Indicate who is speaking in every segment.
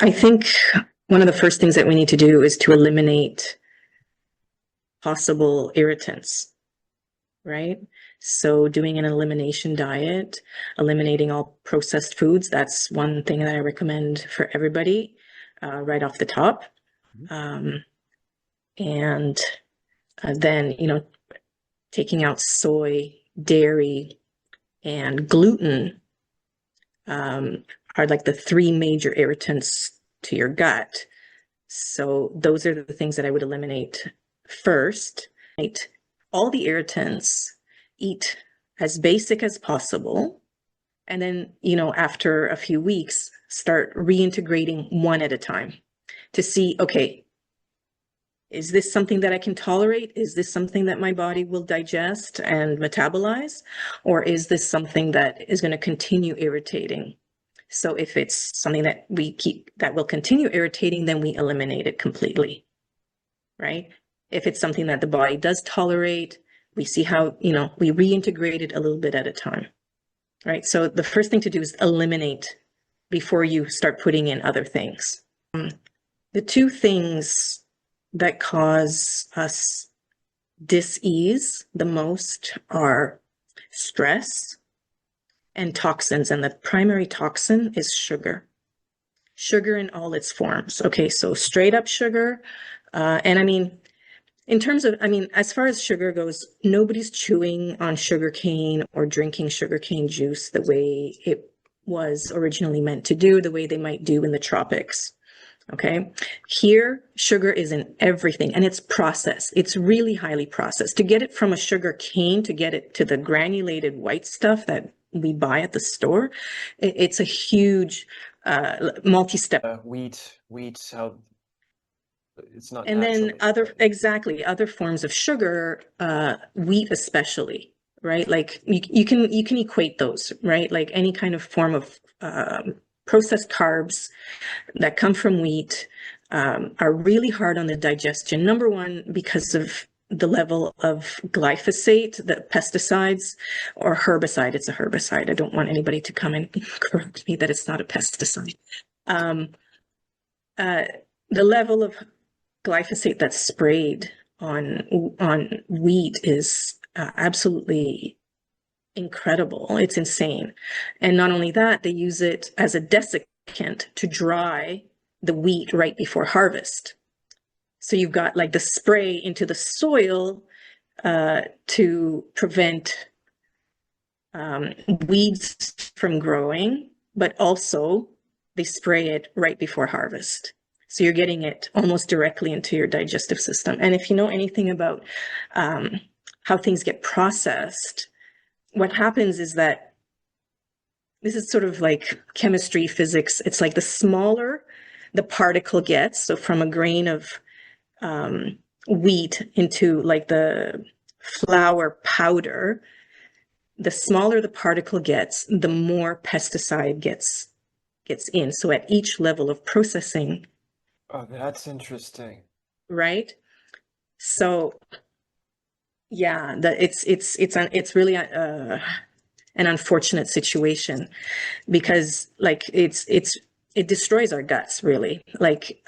Speaker 1: I think one of the first things that we need to do is to eliminate possible irritants, right? So doing an elimination diet, eliminating all processed foods, that's one thing that I recommend for everybody right off the top. Um, and then, taking out soy, dairy, and gluten are like the three major irritants to your gut. So those are the things that I would eliminate first. All the irritants, eat as basic as possible. And then, after a few weeks, start reintegrating one at a time to see, okay, is this something that I can tolerate? Is this something that my body will digest and metabolize? Or is this something that is going to continue irritating? So if it's something that that will continue irritating, then we eliminate it completely, right? If it's something that the body does tolerate, we see how, we reintegrate it a little bit at a time, right? So the first thing to do is eliminate before you start putting in other things. The two things that cause us dis-ease the most are stress and toxins. And the primary toxin is sugar. Sugar in all its forms. Okay, so straight up sugar. And I mean, as far as sugar goes, nobody's chewing on sugar cane or drinking sugar cane juice the way it was originally meant to do, the way they might do in the tropics. Okay, here sugar is in everything and it's processed. It's really highly processed. To get it from a sugar cane, to get it to the granulated white stuff that we buy at the store, it's a huge multi-step.
Speaker 2: Wheat, how it's not.
Speaker 1: And then other forms of sugar, wheat especially, right? Like you can equate those, right? Like any kind of form of processed carbs that come from wheat are really hard on the digestion. Number one, because of the level of glyphosate, the pesticides or herbicide. It's a herbicide. I don't want anybody to come and correct me that it's not a pesticide. The level of glyphosate that's sprayed on wheat is absolutely incredible. It's insane. And not only that, they use it as a desiccant to dry the wheat right before harvest. So you've got like the spray into the soil to prevent weeds from growing, but also they spray it right before harvest. So you're getting it almost directly into your digestive system. And if you know anything about how things get processed, what happens is that this is sort of like chemistry, physics. It's like the smaller the particle gets, so from a grain of wheat into like the flour powder, the smaller the particle gets, the more pesticide gets in. So at each level of processing.
Speaker 2: Oh, that's interesting.
Speaker 1: Right? So yeah, it's really an unfortunate situation because like it destroys our guts really. Like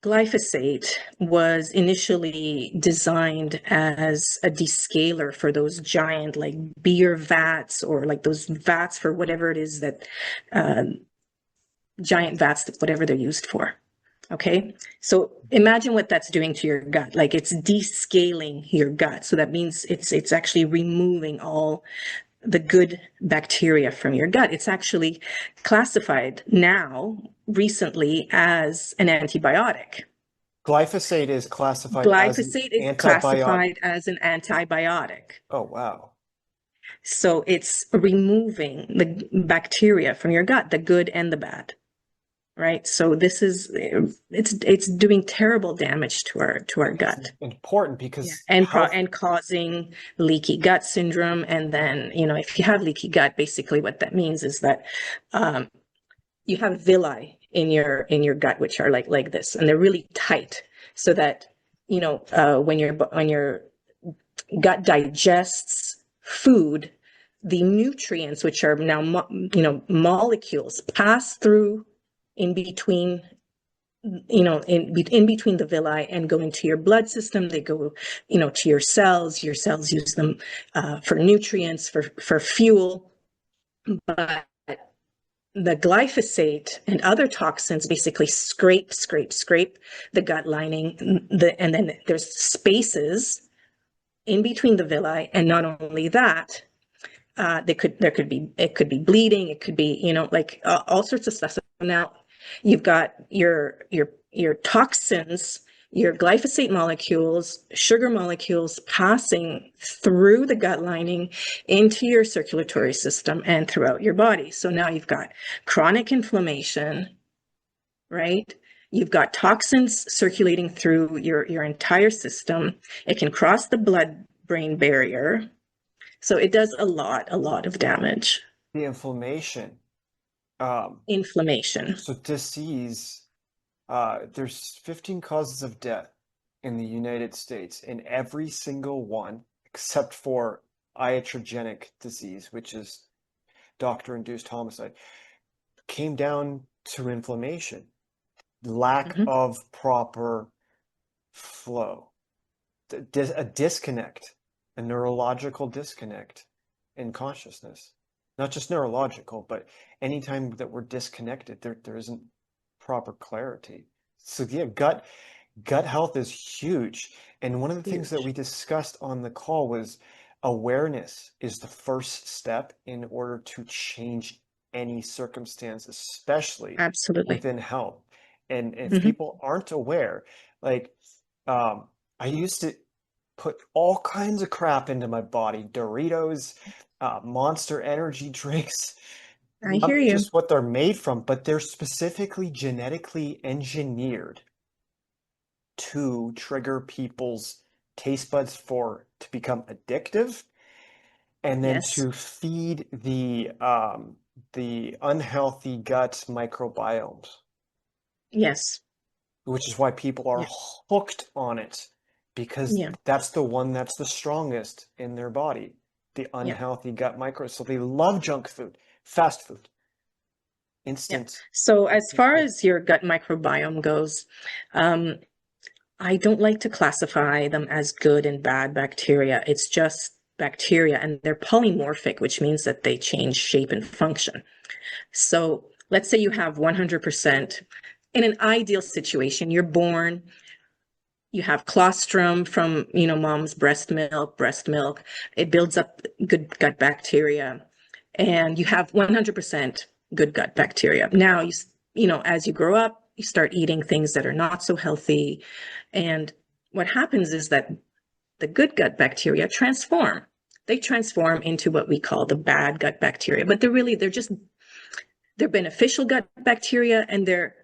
Speaker 1: glyphosate was initially designed as a descaler for those giant like beer vats or like those vats for whatever it is that giant vats, whatever they're used for. Okay, so imagine what that's doing to your gut. Like it's descaling your gut. So that means it's actually removing all the good bacteria from your gut. It's actually classified now recently as an antibiotic.
Speaker 2: Glyphosate is classified as an
Speaker 1: Glyphosate is
Speaker 2: antibiotic.
Speaker 1: classified as an antibiotic.
Speaker 2: Oh, wow.
Speaker 1: So it's removing the bacteria from your gut, the good and the bad. Right. So this is it's doing terrible damage to our gut.
Speaker 2: It's important because
Speaker 1: and causing leaky gut syndrome. And then, if you have leaky gut, basically what that means is that you have villi in your gut, which are like this, and they're really tight, so that when your gut digests food, the nutrients, which are now molecules, pass through in between, in between the villi and go into your blood system. They go, to your cells. Your cells use them for nutrients, for fuel. But the glyphosate and other toxins basically scrape the gut lining, and then there's spaces in between the villi. And not only that, it could be bleeding, it could be, like all sorts of stuff. So now you've got your toxins, your glyphosate molecules, sugar molecules passing through the gut lining into your circulatory system and throughout your body. So now you've got chronic inflammation, right? You've got toxins circulating through your entire system. It can cross the blood-brain barrier. So it does a lot of damage.
Speaker 2: The inflammation.
Speaker 1: Inflammation.
Speaker 2: So disease, there's 15 causes of death in the United States, and every single one, except for iatrogenic disease, which is doctor-induced homicide, came down to inflammation, lack of proper flow, a disconnect, a neurological disconnect in consciousness. Not just neurological, but anytime that we're disconnected, there isn't proper clarity. So yeah, gut health is huge. And one of the things that we discussed on the call was awareness is the first step in order to change any circumstance, especially within health. And if people aren't aware, like I used to put all kinds of crap into my body, Doritos, Monster energy drinks,
Speaker 1: I hear you.
Speaker 2: just what they're made from, but they're specifically genetically engineered to trigger people's taste buds to become addictive, and then to feed the unhealthy gut microbiomes.
Speaker 1: Yes.
Speaker 2: Which is why people are hooked on it, because that's the one that's the strongest in their body, the unhealthy gut micro. So they love junk food, fast food, instant.
Speaker 1: So as far as your gut microbiome goes, I don't like to classify them as good and bad bacteria. It's just bacteria, and they're polymorphic, which means that they change shape and function. So let's say you have 100%. In an ideal situation, you're born, you have colostrum from, mom's breast milk. It builds up good gut bacteria, and you have 100% good gut bacteria. Now, as you grow up, you start eating things that are not so healthy. And what happens is that the good gut bacteria transform. They transform into what we call the bad gut bacteria, but they're beneficial gut bacteria, and they're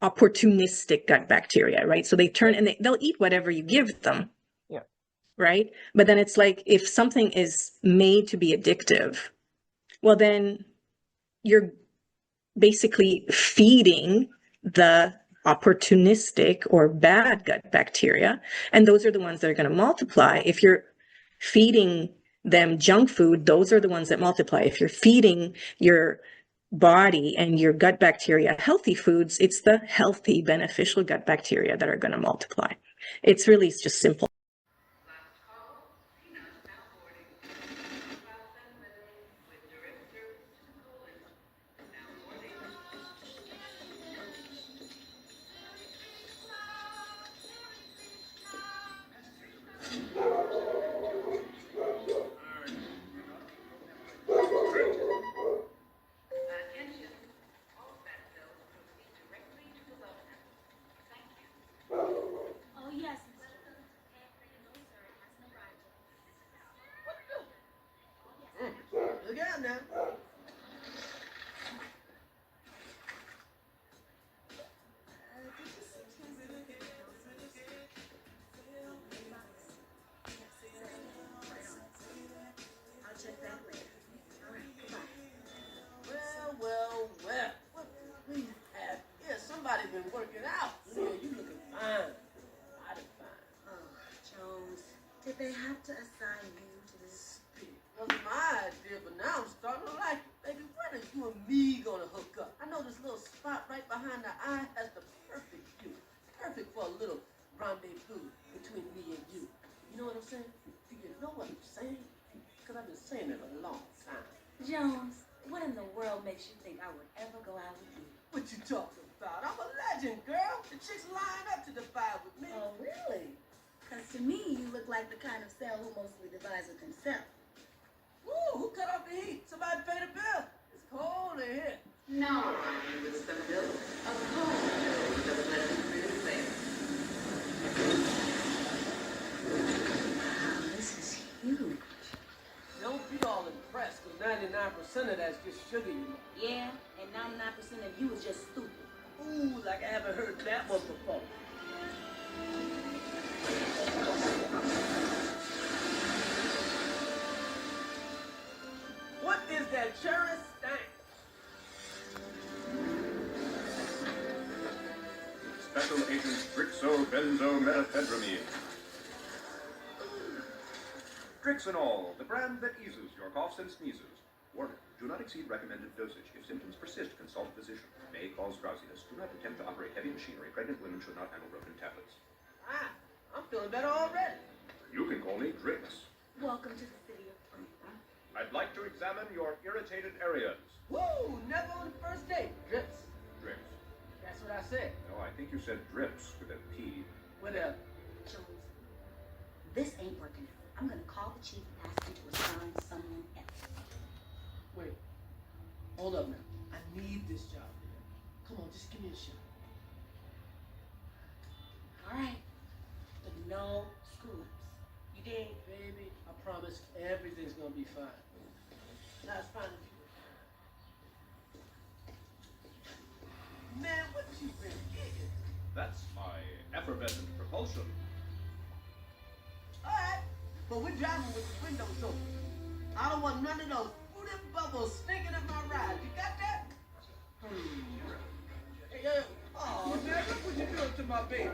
Speaker 1: opportunistic gut bacteria, right? So they turn and they'll eat whatever you give them.
Speaker 2: Yeah.
Speaker 1: Right? But then it's like, if something is made to be addictive, well, then you're basically feeding the opportunistic or bad gut bacteria. And those are the ones that are going to multiply. If you're feeding them junk food, those are the ones that multiply. If you're feeding your body and your gut bacteria healthy foods, it's the healthy, beneficial gut bacteria that are going to multiply. It's just simple.
Speaker 3: Look out now. I'll check back later. All right, goodbye. Well. What do you have? Yeah, somebody been working out. Yeah, you looking fine. Mighty fine. Oh, Jones, did they have to assign you to this? That was my idea, but now I'm starting to like it. Baby, when are you and me gonna hook up? I know this little spot right behind the the eye has the perfect view. Perfect for a little rendezvous between me and you. You know what I'm saying? Do you know what I'm saying? Because I've been saying it a long time.
Speaker 4: Jones, what in the world makes you think I would ever go out with you?
Speaker 3: What you talking about? I'm a legend, girl. The chicks line up to divide with me.
Speaker 4: Oh, really? Because to me, you look like the kind of cell who mostly divides with himself.
Speaker 3: Woo, who cut off the heat? Somebody pay the bill. It's cold in here.
Speaker 5: No, it's the bill. A cold bill doesn't let you really think.
Speaker 4: Wow, this is huge.
Speaker 3: Don't be all impressed, because 99% of that's just sugar, you know.
Speaker 4: Yeah, and 99% of you is just stupid.
Speaker 3: Ooh, like I haven't heard that one before. What is that cherry stank?
Speaker 6: Special Agent Drixobenzomethadramine. Drixinol, the brand that eases your coughs and sneezes. Warning, do not exceed recommended dosage. If symptoms persist, consult a physician. May cause drowsiness. Do not attempt to operate heavy machinery. Pregnant women should not handle broken tablets.
Speaker 3: Ah, I'm feeling better already.
Speaker 6: You can call me Drix.
Speaker 4: Welcome to the city of fruit.
Speaker 6: I'd like to examine your irritated areas.
Speaker 3: Woo, never on the first date. Drips.
Speaker 6: Drix.
Speaker 3: That's what I said.
Speaker 6: No, I think you said drips with a P.
Speaker 3: Whatever.
Speaker 4: Jones, this ain't working out. I'm gonna call the chief and ask him to assign someone else.
Speaker 3: Wait. Hold up now. I need this job. Come on, just give me a shot.
Speaker 4: All right, but no screw-ups. You dig?
Speaker 3: Baby, I promise everything's gonna be fine. Now it's fine if you. Man, what you been eating?
Speaker 6: That's my effervescent propulsion.
Speaker 3: Alright, but we're driving with the windows open. I don't want none of those fruity bubbles stinking up my ride. You got that? Hey, yo, oh man, look what you're doing to my baby.